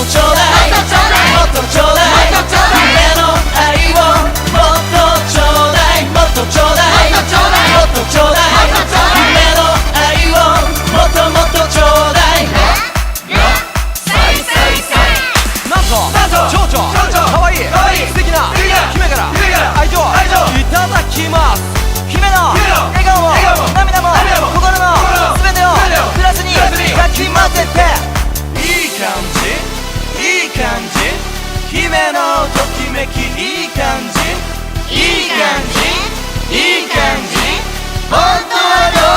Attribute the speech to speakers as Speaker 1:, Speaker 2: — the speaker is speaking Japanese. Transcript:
Speaker 1: とちょうだい、もっとちょうだい、夢の愛をもっとちょうだい、もっとちょうだい、もっとちょうだい、夢の愛をもっともっとちょうだい。なんと蝶々かわいい素敵な姫から愛情いただきます。姫の笑顔も涙も心の全てをプラスにかき混ぜて、いい感じいい感じ、姫のときめきいい感じいい感じいい感じ、本当はどう